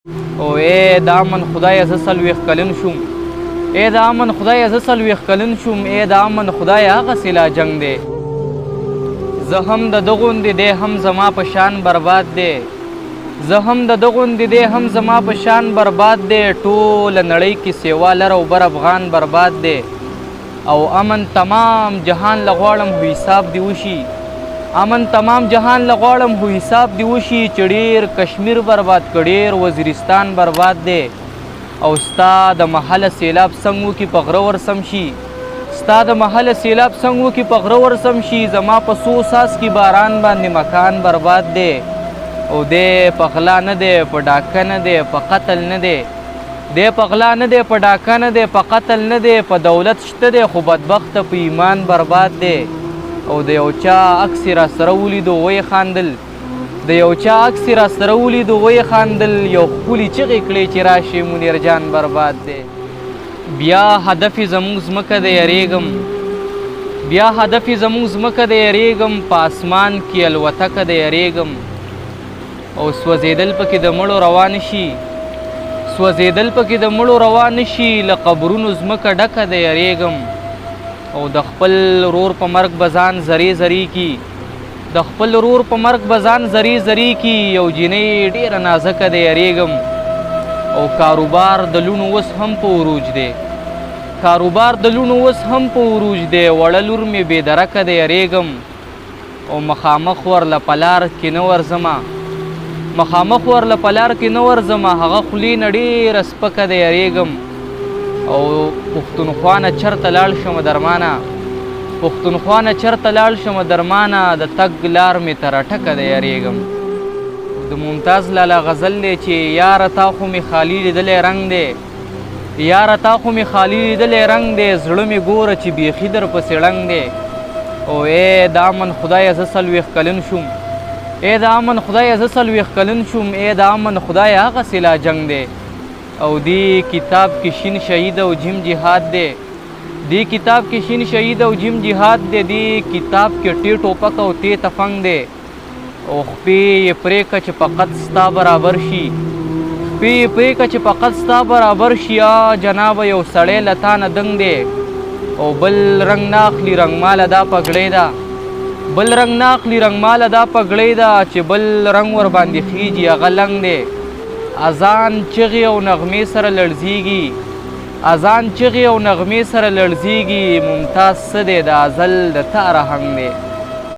او ای د امن خدایه زه 40 کلن شوم، ای د امن خدایه زه 40 کلن شوم، ای د امن خدایه هغسې لا جنګ دی. زه هم د ده غوندې دی هم زما په شان برباد دی، زه هم د ده غوندې دی هم زما په شان برباد دی. ټوله نړۍ کې سیوا لر او بر افغان برباد دی. او امن تمام جهان له غواړم خو حساب دې وشي، امن تمام جهان له غواړم خو حساب دې وشي چې ډېر کشمیر برباد کړ، ډېر وزیرستان برباد دی. او ستا د محله سیلاب څنګ وکړي په غره ورسم شي، ستا د محله سیلاب څنګ وکړي په غره ورسم شي. زما په څو ساس کې باران باندې مکان برباد دی. او دی په غلا نه دی، په ډاکه نه دی، په قتل نه دی، دی په غلا نه دی، په ډاکه نه دی، په قتل نه دی. په دولت شته دی خو بدبخته په ایمان برباد دی. او د یو چا عکس یې راسره ولیدو ویې خاندل، د یو چا عکس یې راسره ولیدو ویې خاندل. یو ښکلي چغې کړې چې راشي منیر جان برباد دی. بیا هدف یې زموږ ځمکه د یریږم، بیا هدف یې زموږ ځمکه د یریږم، په اسمان کې الوتکه د یریږم. او سوځېدل پکې د مړو روا نه شي، سوځېدل پکې د مړو روا نه شي. له قبرونو ځمکه ډکه د یریږم. او د خپل ورور په مرګ به ځان زری زری کی، د خپل ورور په مرګ به ځان زری زری کی. یو جینۍ ډېره نازکه د یریږم. او کاروبار د لوڼو اوس هم په عروج دی، کاروبار د لوڼو اوس هم په عروج دی. وړه لور مې بې درکه د یریږم. او مخامخ ورله په لار کې نه ورځمه، مخامخ ورله په لار کې نه ورځمه، هغه خولې نه ډېره سپکه د یریږم. او پښتونخوا نه چېرته لاړ شمه درمانه، پښتونخوا نه چېرته لاړ شمه درمانه، د تګ لار مې تر اټکه د یریږم. د ممتاز لالا غزل دی چې یاره تا خو مې خالي لیدلی رنګ دی، یاره تا خو مې خالي لیدلی رنګ دی. زړه مې ګوره چې بیخي در پسې ړنګ دی. او ای د امن خدایه زه 40 کلن شوم، ای د امن خدایه زه 40 کلن شوم، ای د امن خدایه هغسې لا جنګ دی. او دی کتاب کې شین شهید او جیم جهاد دی، دی کتاب کې شین شهید او جیم جهاد دی. دی کتاب کې ټی ټوپک او تی تفنګ دی. او خپې یې پرېږه چې فقط ستا برابر شي، خپې یې پرېږه چې فقط ستا برابر شي. جنابه یو سړی له تا نه دنګ دی، او بل رنګ نه اخلي رنګماله دا پګړۍ ده، بل رنګ نه اخلي رنګماله دا پګړۍ ده. چې بل رنګ ورباندې خیږي هغه لنګ دی. اذان چغې او نغمې سره لړزیږي، اذان چغې او نغمې سره لړزیږي. ممتاز څه دی د ازل د تا رهنګ دی.